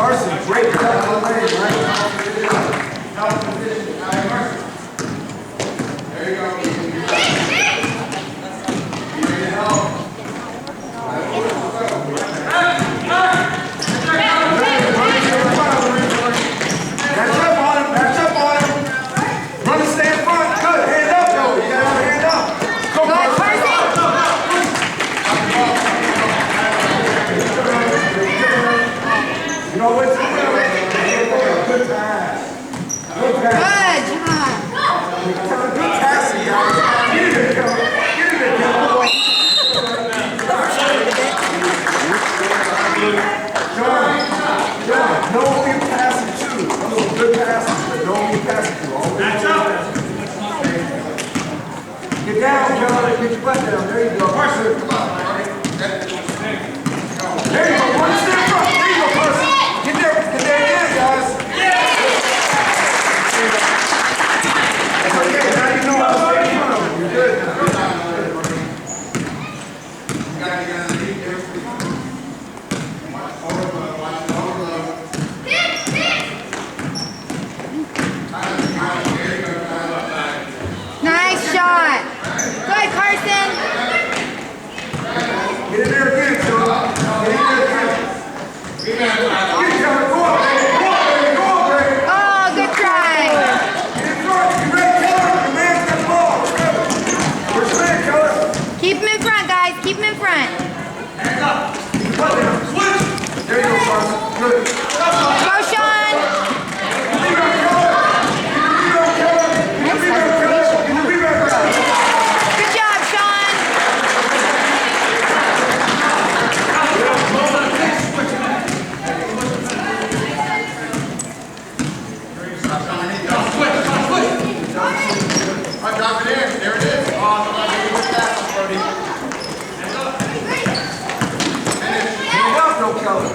Carson, great cut all day, right? There you go. Get down, John. Get your butt down. There you go. Carson. There you go. One step front. There you go, Carson. Get there again, guys. That's okay. Now you know how to stay in front of them. You're good now. You got to get underneath there. Watch overload. Watch overload. Nice shot. Good, Carson. Get in there again, Sean. Get in there again. Get in there. Go up, baby. Go up, baby. Go up, baby. Oh, good try. Get in front. You ready, Keller? Your man's got the ball. Where's your man, Keller? Keep him in front, guys. Keep him in front. Hands up. Keep your butt down. Switch. There you go, Carson. Good. Go, Sean. Rebound, Keller. Rebound, Keller. Rebound, Keller. Rebound, Keller. Good job, Sean. Drop it in. There it is. Oh, Hand up, no Keller.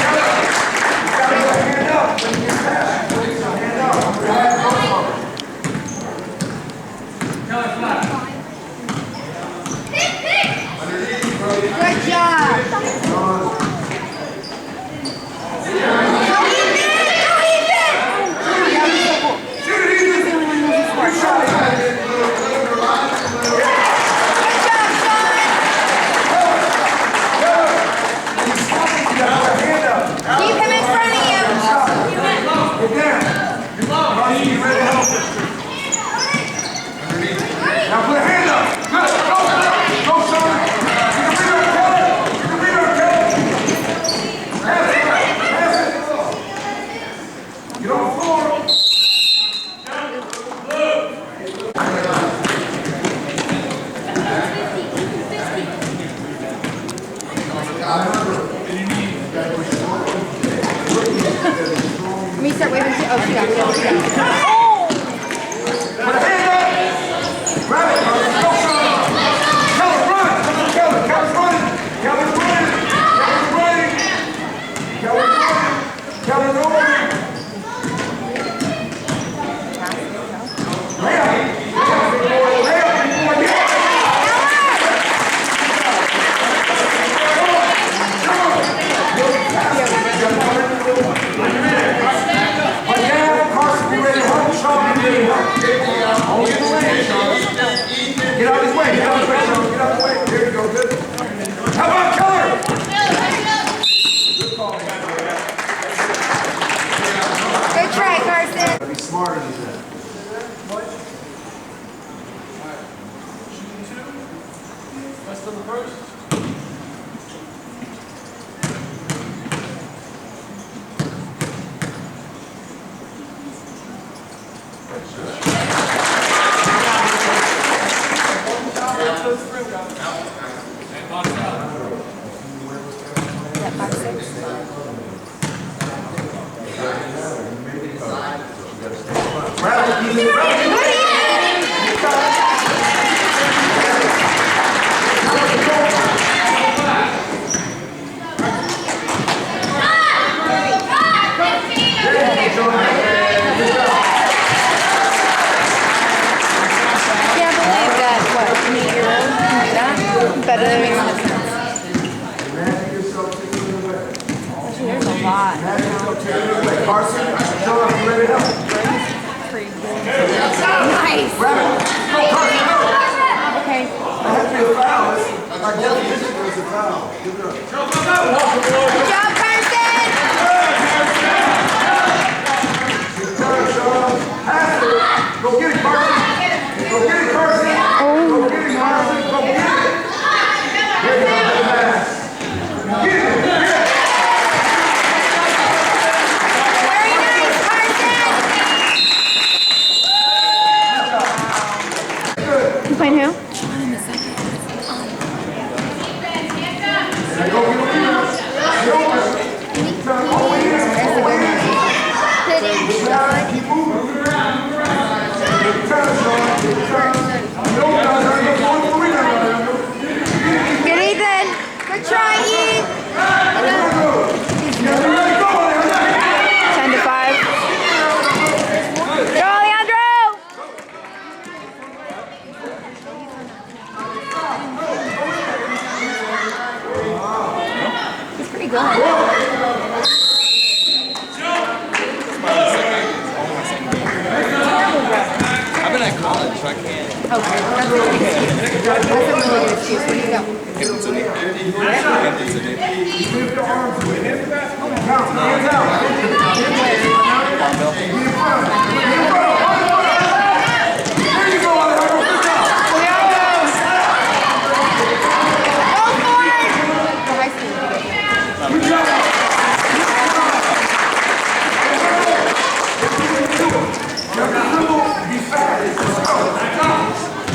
Keller. You got to hand up when you get past. Hand up. Good job. Keep him in front of you. Get down. Ronnie, you ready to help him? Now put a hand up. Good. Go, go, son. You can beat her, Keller. You can beat her, Keller. Pass it. Pass it. Get on the floor. Let me start waving to. Oh, she got it. Put a hand up. Grab it. Go, son. Keller, run. Come on, Keller. Keller's running. Keller's running. Keller's running. Keller's running. Keller's over. Layup. Layup, big boy. Layup, big boy. Yeah. Carson, be ready to help. lot. Carson, show up, you ready to help? Nice. Rabbit, go Carson, go. Okay. That has to be a foul. Our definition was a foul. Give it up. Good job, Carson. Go get it, Carson. Go get it, Carson. Oh, Go get it, Carson. Go get it. There you go, good pass. Get it. very nice, Carson. You playing who? Go get it. Keep moving. Good, Ethan. Good try, Ethan. 10 to 5. Go, Leandro. He's pretty good. I've been at college, so I can't. Okay, that's a really good excuse. Where do you go? Hampton City.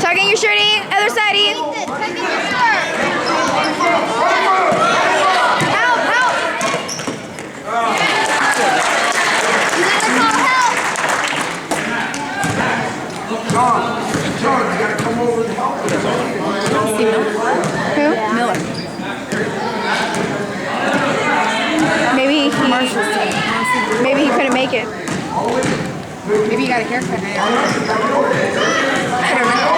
Tugging your shirt, Ian. Other side, Ian. Tugging your shirt. Help, help. You gotta call help. John, you gotta come over and help us. Who? Miller. Maybe he couldn't make it. Maybe he got a haircut. I don't know.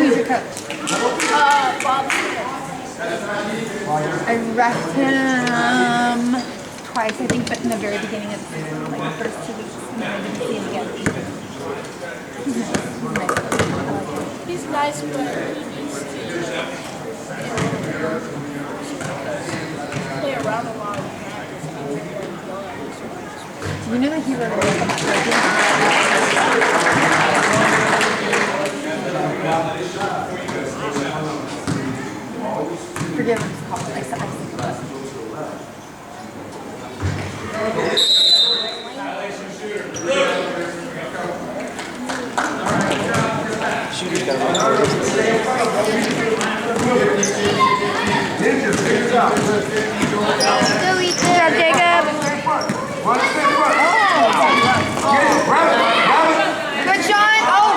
Who's your coach? Bob. I wrecked him twice, I think, but in the very beginning of the season, like the first 2 weeks, and then I didn't see him again. He's nice. He's nice, but he needs to play around a lot of practice. Do you know that he wrote a book about forgive him, it's called. I said it. Shooter's got to Go eat there, Jacob. Good shot. Oh.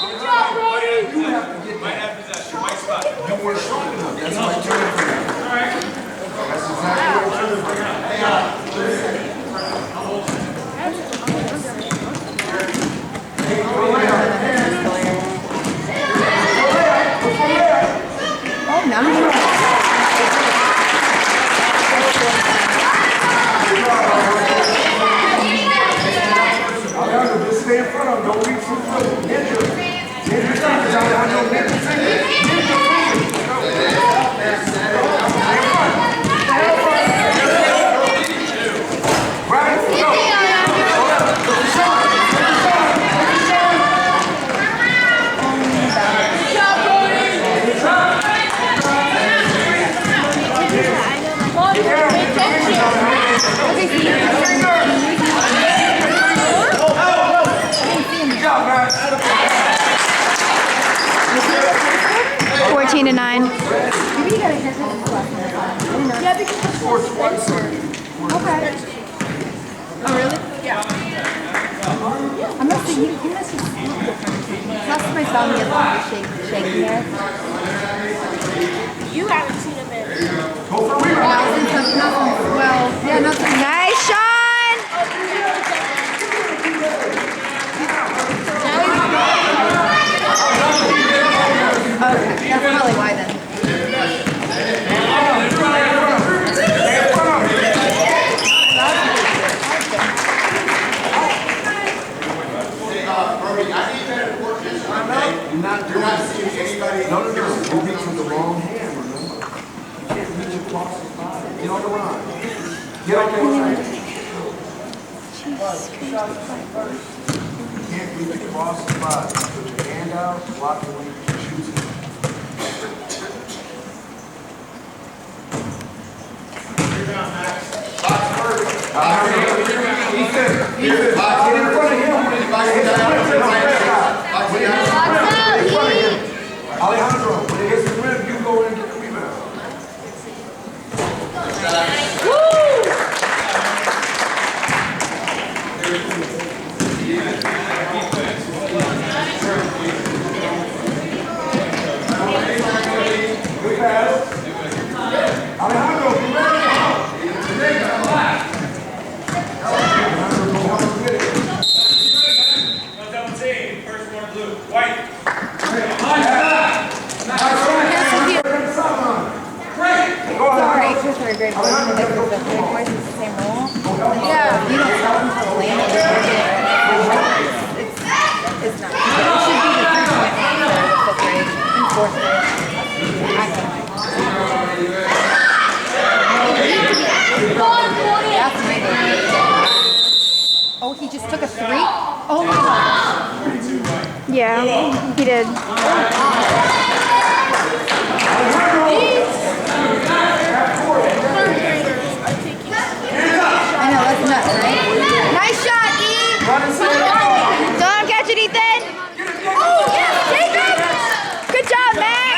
Good job, Brody. Might have possession, my spot. You weren't strong enough. That's my turn for you. That's exactly what I'm turning for you. Oh, no. Just stay in front of him. Don't reach for the foot. Ninja. Ninja, I know ninja. 16 to 9. Yeah, because it's for Spencer. Okay. Oh, really? Yeah. I must have, he must have. Last time I saw him, he had shaking hair. You haven't seen him in. Well, yeah, nothing. Nice, Sean! Okay, that's probably why then. You're not seeing anybody. No. You're reaching the wrong hand, remember? You can't reach across the body. Get on the line. Get on the line. You can't reach across the body. Put your hand out, block the way you choose it. Ethan, get in front of him. Alejandro, when it hits the rim, you go in and get the rebound. Good pass. Alejandro, you ready? Alejandro, go help him get it. No double team. First one blue. White. Sorry, it's just very great. Like the voice is the same rule. Yeah. You don't stop until the land. It's not. It should be the 3-point answer with fifth grade and fourth grade. I think. That's amazing. Oh, he just took a 3? Oh my gosh. Yeah, he did. I know, that's nuts, right? Nice shot, E! Don't catch it, Ethan! Oh, yes, take it! Good job, Max!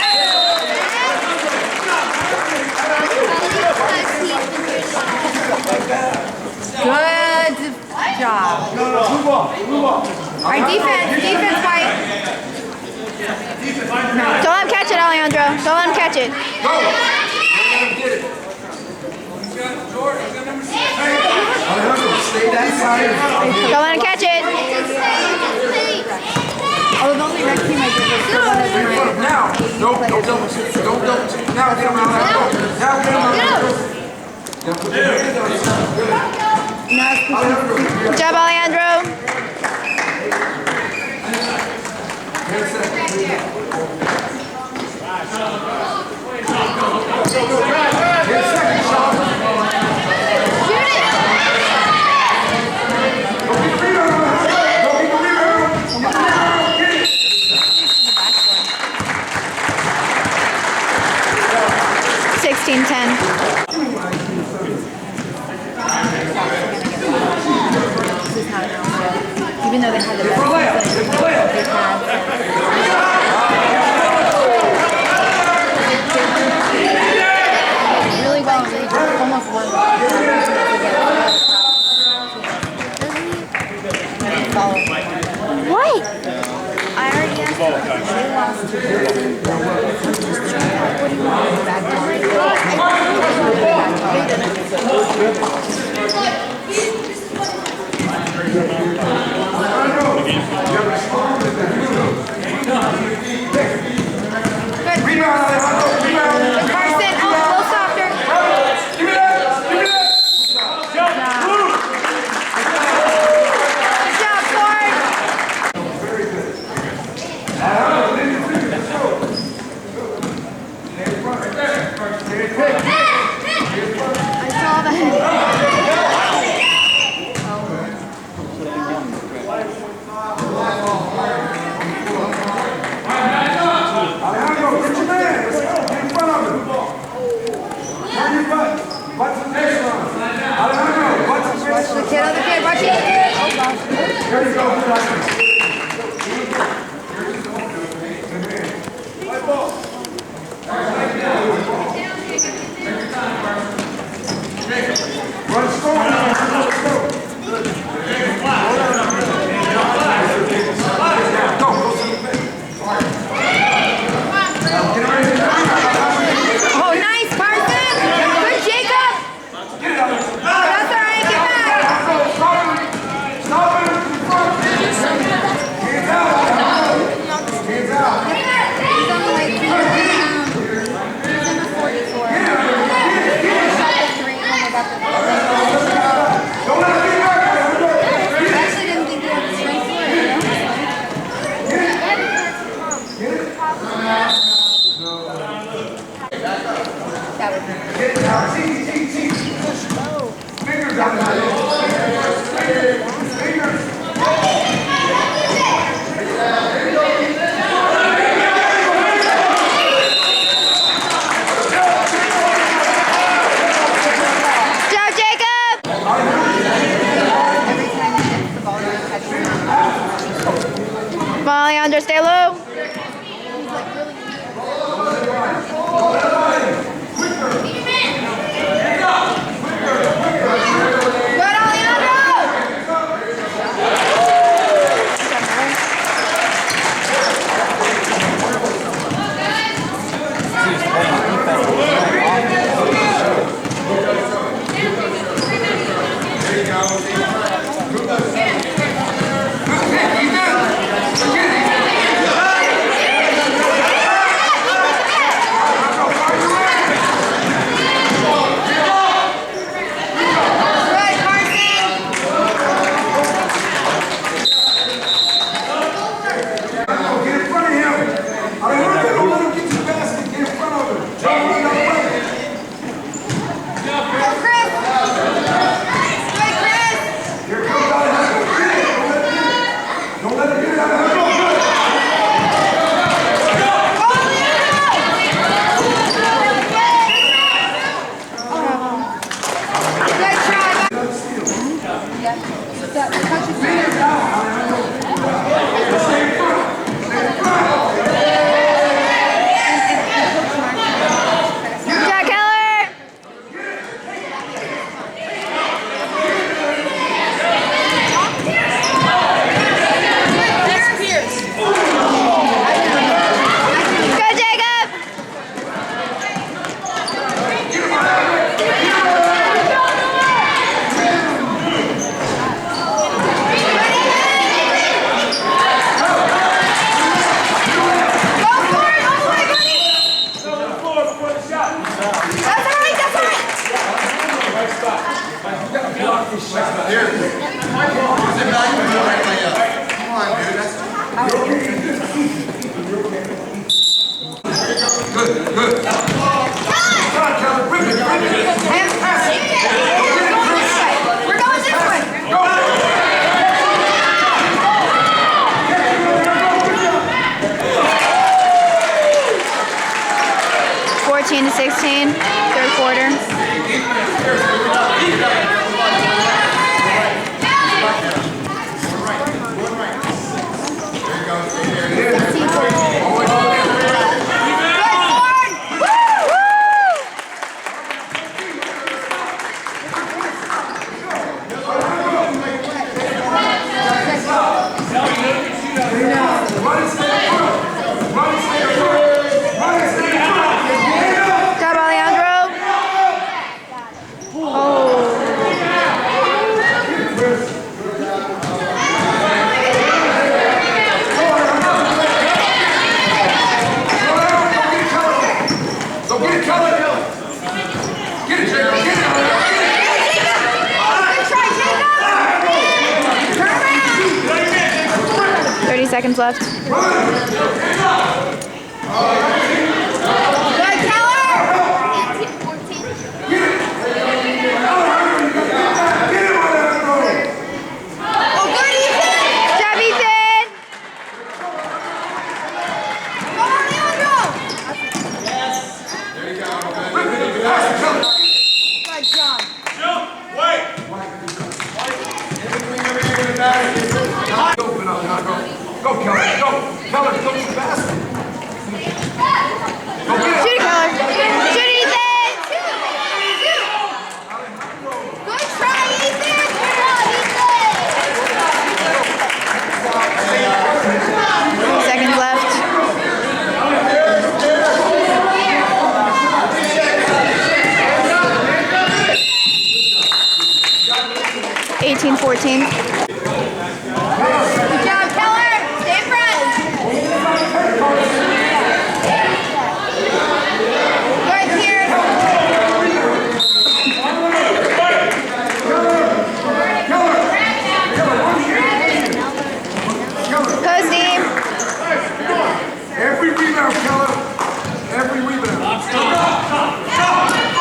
Good job. No, move on. All right, defense, fight. Don't let him catch it, Alejandro. Don't let him catch it. Go! Get it. Alejandro, stay that side. Don't let him catch it. Oh, the only red team I did was the one that Now, don't double shift. Don't double shift. Now get him out. Now get him out. Now put your hands on his side. Alejandro, Good job, Alejandro. 10 seconds. 10 seconds, Sean. Shoot it. Go get the rebound, Alejandro. Go get the rebound. Get it. 16-10. Even though they had the best season, they've had really well in region, almost won. What? I already asked her. They lost to Boston. What do you want? Bad Rebound, Alejandro. Rebound. Carson, oh, a little softer. Give me that. Good job, Ford. Very good. Alejandro, lead the team. Let's go. Stay in front. Right there. Fingers on that. Fingers. Joe Jacob! Ball, Leandro, stay low. Good, Alejandro! Good, Carson! Get in front of him. Alejandro, don't let him get to the basket. Get in front of him. Don't run away. Go, Chris! Good, Chris! Here comes Alejandro. Get it. Don't let him get it. Alejandro. Good. Good try. Fingers down, Alejandro. Stay in front. Stay in front. Jack Keller! That's Pierce. Good, Jacob! Go for it! All the way, buddy! On the floor before the shot. That's all right, that's all right! Come on, Kelly. Rip it. And pass it. We're going this way. We're going this way. Go. 14-16, third quarter. Good, Ford! Woo! Woo! Run and stay in front. Run and stay in front. Run and stay in front. Job, Alejandro. Oh. Go get it, Kelly. Get it, Jacob. Get it. Good try, Jacob. Turn around. 30 seconds left. Good, Keller. Get it, Alejandro. Oh, good, Ethan. Job, Ethan. Go, Alejandro. Good job. Joe, wait. Open up, Alejandro. Go, Kelly. Go. Kelly, go to the basket. Go get it. Shoot it, Keller. Shoot it, Ethan. Good try, Ethan. Good job, Ethan. 30 seconds left. $18-14. Good job, Keller. Stay in front. Good, Pierce. Post team. Every rebound, Keller. Every rebound.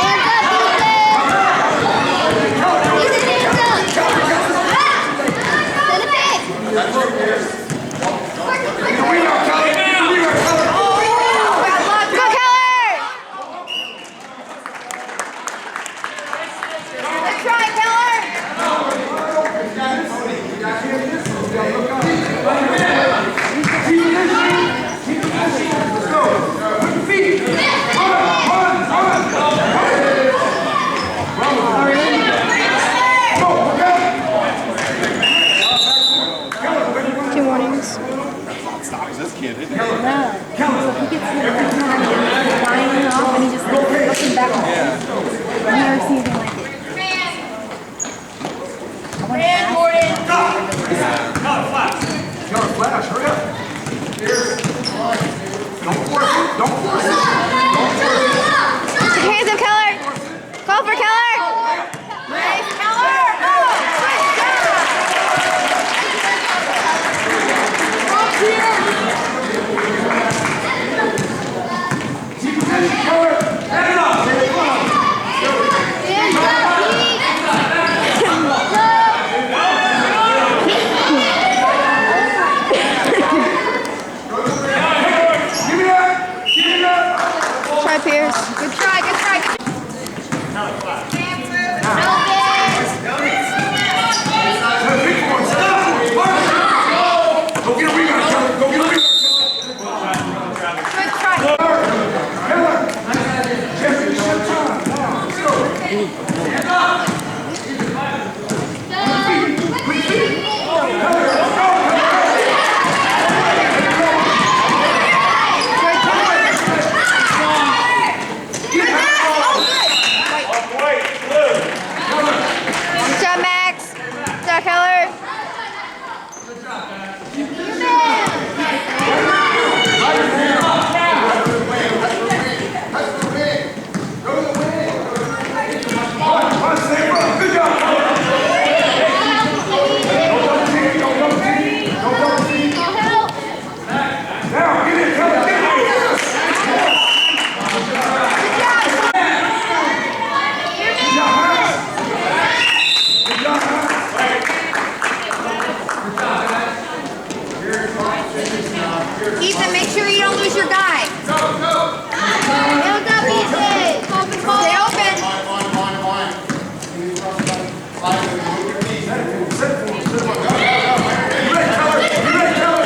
Hands up, stops this kid, isn't it? No. So he gets him that time and he's flying off and he's just like looking back. Yeah. I've never seen anything like it. I want to ask Color flash. Color flash, hurry up. Don't force it. Don't force it. Don't force it. Put your hands up, Keller. Go for Keller. Nice, Keller. Go. Good job. Keep position, Color. Hand it off. Hand it off. Give me that. Give me that. Try, Pierce. Good try, good try. Big one. Stop. Mark. Go get a rebound, Color. Go get a rebound. Good try. Keller. Championship time. Now, let's go. Hand up. Quick feet. Keller, let's go. Good job, Max. Good job, Keller. Good job, Keller. Don't double team. Don't double team. Don't double team. Now, get in, Keller. Get in. Yes. Good job, Max. Good job, Max. Ethan, make sure you don't lose your guy. Build up, Ethan. Stay open. You ready, Keller? You ready, Keller?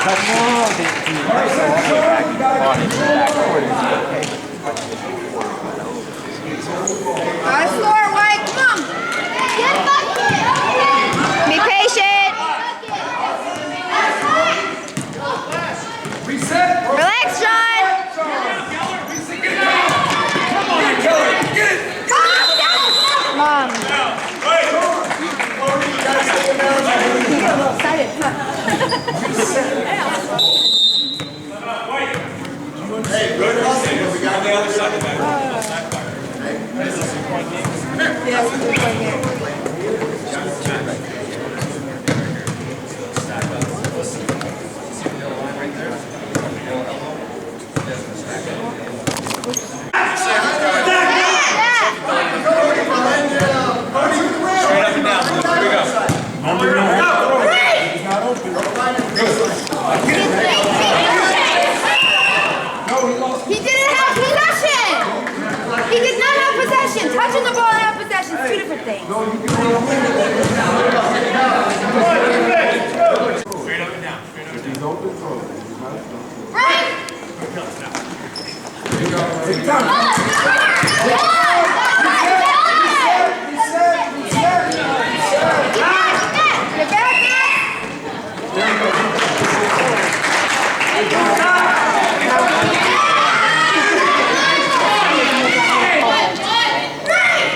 Gotta score, White. Come on. Be patient. Reset. Relax, John. Mom. Excited, huh? Yeah, it's a good point here. Straight up and down. Here we go. He didn't have possession. He did not have possession. Touching the ball and have possession is two different things. Straight up and down. Right.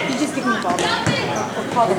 You just give me the ball back. Or call the